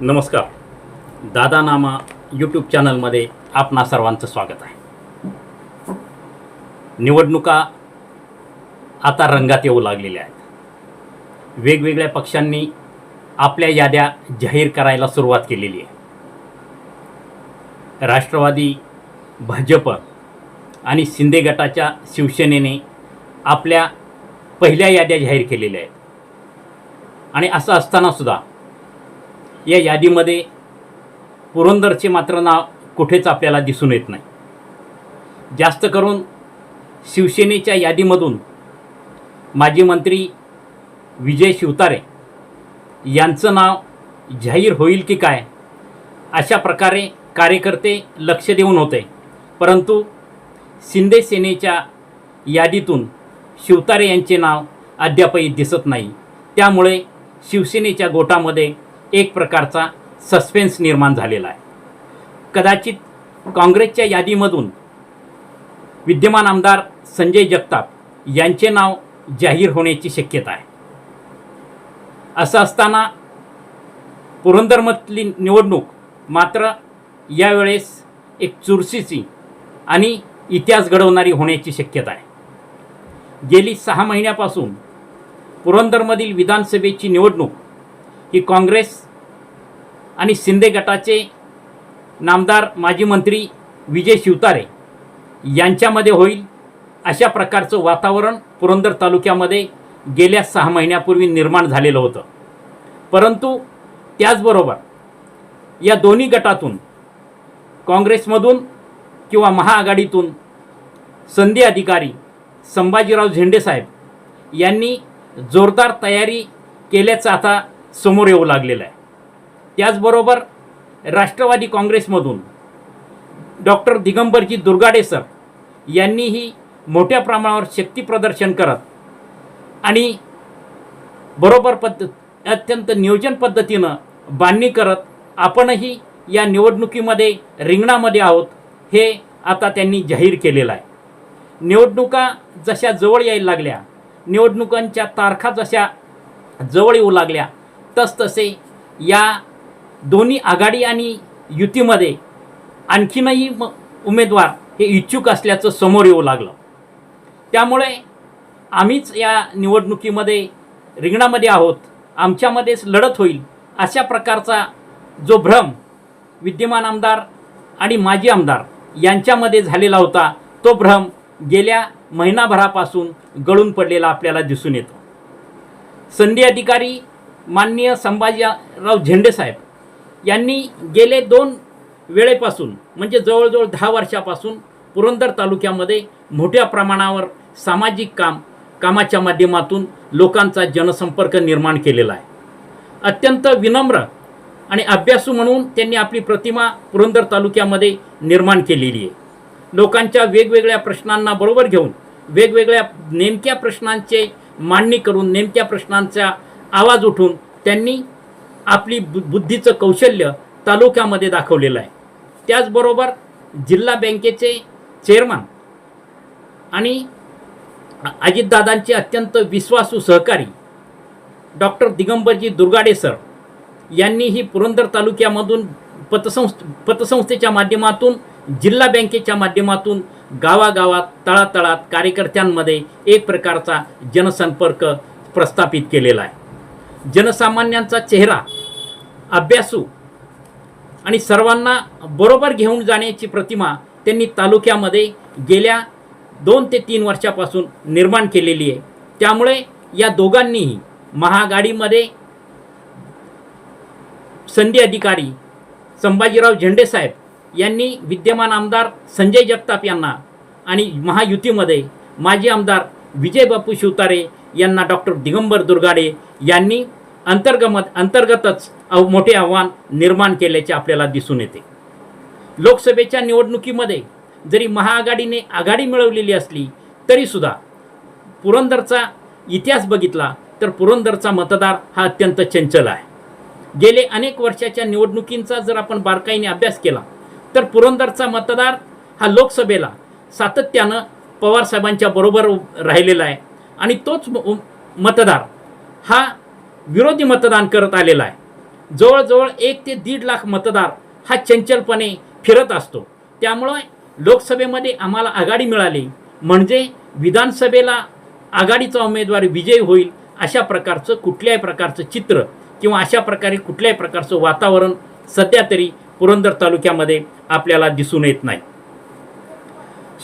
नमस्कार. दादा नामा यूट्यूब चॅनलमध्ये आपणा सर्वांचं स्वागत आहे. निवडणुका आता रंगात येऊ लागलेल्या आहेत. वेगवेगळ्या पक्षांनी आपल्या याद्या जाहीर करायला सुरुवात केलेली आहे. राष्ट्रवादी, भाजप आणि शिंदे गटाच्या शिवसेनेने आपल्या पहिल्या याद्या जाहीर केलेल्या आहेत. आणि असं असतानासुद्धा या यादीमध्ये पुरंदरचे मात्र नाव कुठेच आपल्याला दिसून येत नाही. जास्त करून शिवसेनेच्या यादीमधून माजी मंत्री विजय शिवतारे यांचं नाव जाहीर होईल की काय अशा प्रकारे कार्यकर्ते लक्ष देऊन होते. परंतु शिंदे सेनेच्या यादीतून शिवतारे यांचे नाव अद्यापही दिसत नाही. त्यामुळे शिवसेनेच्या गोटामध्ये एक प्रकारचा सस्पेन्स निर्माण झालेला आहे. कदाचित काँग्रेसच्या यादीमधून विद्यमान आमदार संजय जगताप यांचे नाव जाहीर होण्याची शक्यता आहे. असं असताना पुरंदरमधली निवडणूक मात्र यावेळेस एक चुरशीची आणि इतिहास घडवणारी होण्याची शक्यता आहे. गेली 6 महिन्यापासून पुरंदरमधील विधानसभेची निवडणूक ही काँग्रेस आणि शिंदे गटाचे नामदार माजी मंत्री विजय शिवतारे यांच्यामध्ये होईल अशा प्रकारचं वातावरण पुरंदर तालुक्यामध्ये गेल्या 6 महिन्यापूर्वी निर्माण झालेलं होतं. परंतु त्याचबरोबर या दोन्ही गटातून काँग्रेसमधून किंवा महाआघाडीतून संधी अधिकारी संभाजीराव झेंडेसाहेब यांनी जोरदार तयारी केल्याचं आता समोर येऊ लागलेलं आहे. त्याचबरोबर राष्ट्रवादी काँग्रेसमधून डॉक्टर दिगंबरजी दुर्गाडे सर यांनीही मोठ्या प्रमाणावर शक्तीप्रदर्शन करत आणि बरोबर अत्यंत नियोजन पद्धतीनं बांधणी करत आपणही या निवडणुकीमध्ये रिंगणामध्ये आहोत हे आता त्यांनी जाहीर केलेलं आहे. निवडणुका जशा जवळ यायला लागल्या, निवडणुकांच्या तारखा जशा जवळ येऊ लागल्या, तसतसे या दोन्ही आघाडी आणि युतीमध्ये आणखीनही उमेदवार हे इच्छुक असल्याचं समोर येऊ लागलं. त्यामुळे आम्हीच या निवडणुकीमध्ये रिंगणामध्ये आहोत, आमच्यामध्येच लढत होईल अशा प्रकारचा जो भ्रम विद्यमान आमदार आणि माजी आमदार यांच्यामध्ये झालेला होता, तो भ्रम गेल्या महिनाभरापासून गळून पडलेला आपल्याला दिसून येतो. संधी अधिकारी माननीय संभाजीराव झेंडेसाहेब यांनी गेले 2 वेळेपासून म्हणजे जवळजवळ 10 वर्षापासून पुरंदर तालुक्यामध्ये मोठ्या प्रमाणावर सामाजिक कामाच्या माध्यमातून लोकांचा जनसंपर्क निर्माण केलेला आहे. अत्यंत विनम्र आणि अभ्यासू म्हणून त्यांनी आपली प्रतिमा पुरंदर तालुक्यामध्ये निर्माण केलेली आहे. लोकांच्या वेगवेगळ्या प्रश्नांना बरोबर घेऊन वेगवेगळ्या नेमक्या प्रश्नांचे मांडणी करून नेमक्या प्रश्नांचा आवाज उठून त्यांनी आपली बुद्धीचं कौशल्य तालुक्यामध्ये दाखवलेलं आहे. त्याचबरोबर जिल्हा बँकेचे चेअरमन आणि अजितदादांचे अत्यंत विश्वासू सहकारी डॉक्टर दिगंबरजी दुर्गाडे सर यांनीही पुरंदर तालुक्यामधून पतसंस्थेच्या माध्यमातून जिल्हा बँकेच्या माध्यमातून गावागावात तळातळात कार्यकर्त्यांमध्ये एक प्रकारचा जनसंपर्क प्रस्थापित केलेला आहे. जनसामान्यांचा चेहरा अभ्यासू आणि सर्वांना बरोबर घेऊन जाण्याची प्रतिमा त्यांनी तालुक्यामध्ये गेल्या 2 ते 3 वर्षापासून निर्माण केलेली आहे. त्यामुळे या दोघांनीही महाआघाडीमध्ये संधी अधिकारी संभाजीराव झेंडेसाहेब यांनी विद्यमान आमदार संजय जगताप यांना आणि महायुतीमध्ये माजी आमदार विजय बापू शिवतारे यांना डॉक्टर दिगंबर दुर्गाडे यांनी अंतर्गतच मोठे आव्हान निर्माण केल्याचे आपल्याला दिसून येते. लोकसभेच्या निवडणुकीमध्ये जरी महाआघाडीने आघाडी मिळवलेली असली तरीसुद्धा पुरंदरचा इतिहास बघितला तर पुरंदरचा मतदार हा अत्यंत चंचल आहे. गेले अनेक वर्षाच्या निवडणुकींचा जर आपण बारकाईने अभ्यास केला तर पुरंदरचा मतदार हा लोकसभेला सातत्यानं पवारसाहेबांच्या बरोबर राहिलेला आहे आणि तोच मतदार हा विरोधी मतदान करत आलेला आहे. जवळजवळ 1 ते 1.5 लाख मतदार हा चंचलपणे फिरत असतो. त्यामुळे लोकसभेमध्ये आम्हाला आघाडी मिळाली म्हणजे विधानसभेला आघाडीचा उमेदवार विजयी होईल अशा प्रकारचं कुठल्याही प्रकारचं चित्र किंवा अशा प्रकारे कुठल्याही प्रकारचं वातावरण सध्या तरी पुरंदर तालुक्यामध्ये आपल्याला दिसून येत नाही.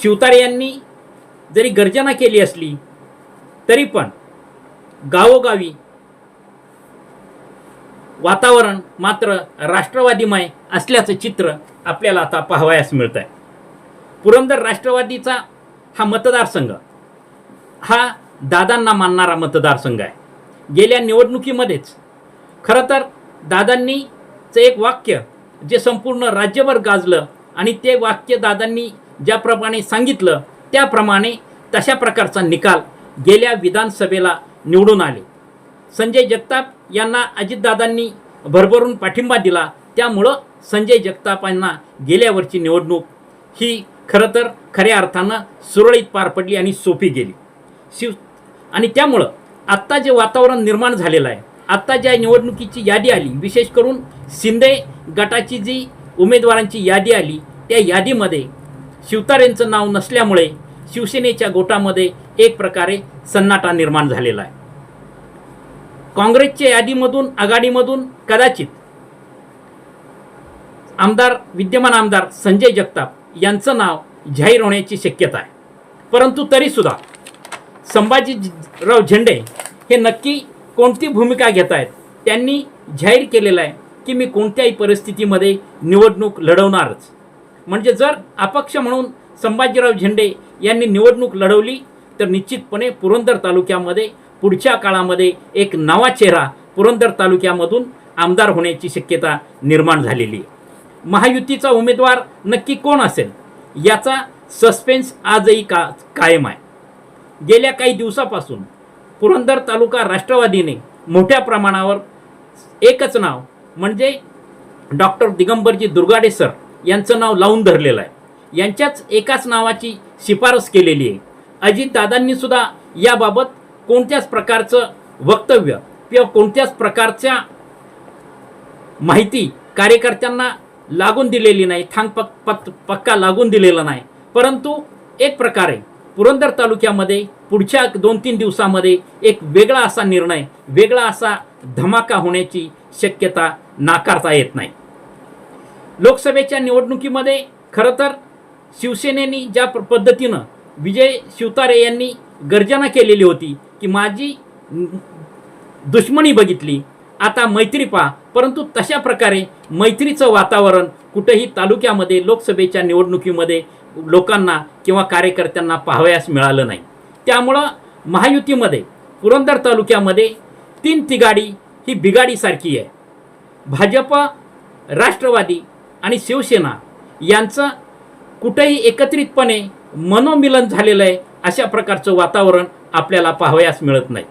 शिवतारे यांनी जरी गर्जना केली असली तरी पण गावोगावी वातावरण मात्र राष्ट्रवादीमय असल्याचं चित्र आपल्याला आता पाहावयास मिळत आहे. पुरंदर राष्ट्रवादीचा हा मतदारसंघ हा दादांना मानणारा मतदारसंघ आहे. गेल्या निवडणुकीमध्येच खरं तर दादांनीचं एक वाक्य जे संपूर्ण राज्यभर गाजलं आणि ते वाक्य दादांनी ज्याप्रमाणे सांगितलं त्याप्रमाणे तशा प्रकारचा निकाल गेल्या विधानसभेला निवडून आले. संजय जगताप यांना अजितदादांनी भरभरून पाठिंबा दिला. त्यामुळं संजय जगतापांना गेल्या वर्षी निवडणूक ही खरं तर खऱ्या अर्थानं सुरळीत पार पडली आणि सोपी गेली. आणि त्यामुळं आत्ता जे वातावरण निर्माण झालेलं आहे, आत्ता ज्या निवडणुकीची यादी आली, विशेष करून शिंदे गटाची जी उमेदवारांची यादी आली त्या यादीमध्ये शिवतारेंचं नाव नसल्यामुळे शिवसेनेच्या गोटामध्ये एक प्रकारे सन्नाटा निर्माण झालेला आहे. काँग्रेसच्या यादीमधून आघाडीमधून कदाचित विद्यमान आमदार संजय जगताप यांचं नाव जाहीर होण्याची शक्यता आहे. परंतु तरीसुद्धा संभाजीराव झेंडे हे नक्की कोणती भूमिका घेत आहेत. त्यांनी जाहीर केलेलं आहे की मी कोणत्याही परिस्थितीमध्ये निवडणूक लढवणारच. म्हणजे जर अपक्ष म्हणून संभाजीराव झेंडे यांनी निवडणूक लढवली तर निश्चितपणे पुरंदर तालुक्यामध्ये पुढच्या काळामध्ये एक नवा चेहरा पुरंदर तालुक्यामधून आमदार होण्याची शक्यता निर्माण झालेली आहे. महायुतीचा उमेदवार नक्की कोण असेल याचा सस्पेन्स आजही कायम आहे. गेल्या काही दिवसापासून पुरंदर तालुका राष्ट्रवादीने मोठ्या प्रमाणावर एकच नाव म्हणजे डॉक्टर दिगंबरजी दुर्गाडे सर यांचं नाव लावून धरलेलं आहे. यांच्याच एकाच नावाची शिफारस केलेली आहे. अजितदादांनी सुद्धा याबाबत कोणत्याच प्रकारचं वक्तव्य किंवा कोणत्याच प्रकारच्या माहिती कार्यकर्त्यांना लागून दिलेली नाही, पक्का लागून दिलेला नाही. परंतु एक प्रकारे पुरंदर तालुक्यामध्ये पुढच्या 2-3 दिवसामध्ये एक वेगळा असा निर्णय, वेगळा असा धमाका होण्याची शक्यता नाकारता येत नाही. लोकसभेच्या निवडणुकीमध्ये खरं तर शिवसेनेने ज्या पद्धतीनं विजय शिवतारे यांनी गर्जना केलेली होती की माझी दुश्मनी बघितली आता मैत्री पहा, परंतु तशा प्रकारे मैत्रीचं वातावरण कुठेही तालुक्यामध्ये लोकसभेच्या निवडणुकीमध्ये लोकांना किंवा कार्यकर्त्यांना पाहावयास मिळालं नाही. त्यामुळं महायुतीमध्ये पुरंदर तालुक्यामध्ये 3 तिगाडी ही बिगाडीसारखी आहे. भाजप, राष्ट्रवादी आणि शिवसेना यांचं कुठेही एकत्रितपणे मनोमिलन झालेलं आहे अशा प्रकारचं वातावरण आपल्याला पाहावयास मिळत नाही.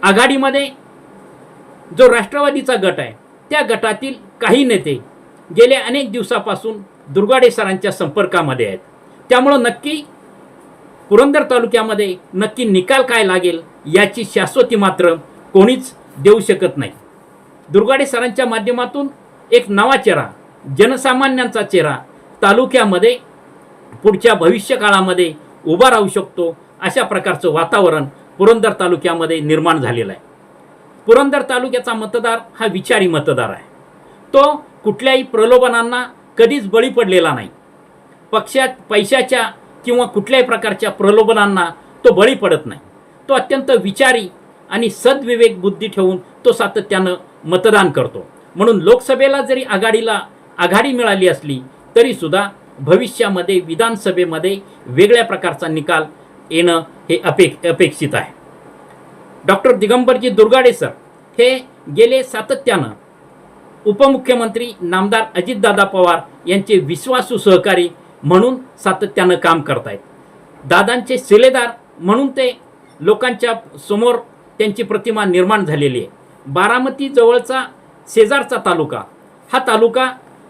आघाडीमध्ये जो राष्ट्रवादीचा गट आहे त्या गटातील काही नेते गेल्या अनेक दिवसापासून दुर्गाडे सरांच्या संपर्कामध्ये आहेत. त्यामुळं नक्की पुरंदर तालुक्यामध्ये नक्की निकाल काय लागेल याची शाश्वती मात्र कोणीच देऊ शकत नाही. दुर्गाडे सरांच्या माध्यमातून एक नवा चेहरा, जनसामान्यांचा चेहरा तालुक्यामध्ये पुढच्या भविष्य काळामध्ये उभा राहू शकतो अशा प्रकारचं वातावरण पुरंदर तालुक्यामध्ये निर्माण झालेलं आहे. पुरंदर तालुक्याचा मतदार हा विचारी मतदार आहे. तो कुठल्याही प्रलोभनांना कधीच बळी पडलेला नाही. पैशाच्या किंवा कुठल्याही प्रकारच्या प्रलोभनांना तो बळी पडत नाही. तो अत्यंत विचारी आणि सद्विवेक बुद्धी ठेवून तो सातत्यानं मतदान करतो. म्हणून लोकसभेला जरी आघाडी मिळाली असली तरीसुद्धा भविष्यामध्ये विधानसभेमध्ये वेगळ्या प्रकारचा निकाल येणं हे अपेक्षित आहे. डॉक्टर दिगंबरजी दुर्गाडे सर हे गेले सातत्यानं उपमुख्यमंत्री नामदार अजितदादा पवार यांचे विश्वासू सहकारी म्हणून सातत्यानं काम करत आहेत. दादांचे शिलेदार म्हणून ते लोकांच्या समोर त्यांची प्रतिमा निर्माण झालेली आहे. बारामती जवळचा शेजारचा तालुका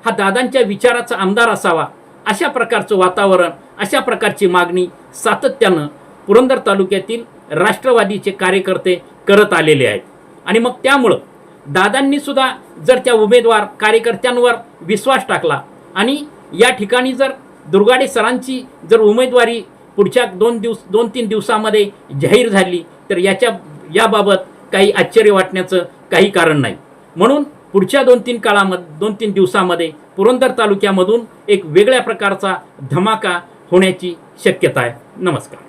हा दादांच्या विचाराचा आमदार असावा अशा प्रकारचं वातावरण, अशा प्रकारची मागणी सातत्यानं पुरंदर तालुक्यातील राष्ट्रवादीचे कार्यकर्ते करत आलेले आहेत. आणि मग त्यामुळं दादांनी सुद्धा जर त्या उमेदवार कार्यकर्त्यांवर विश्वास टाकला आणि या ठिकाणी जर दुर्गाडे सरांची जर उमेदवारी पुढच्या 2-3 दिवसामध्ये जाहीर झाली तर याबाबत काही आश्चर्य वाटण्याचं काही कारण नाही. म्हणून पुढच्या 2-3 दिवसामध्ये पुरंदर तालुक्यामधून एक वेगळ्या प्रकारचा धमाका होण्याची शक्यता आहे. नमस्कार.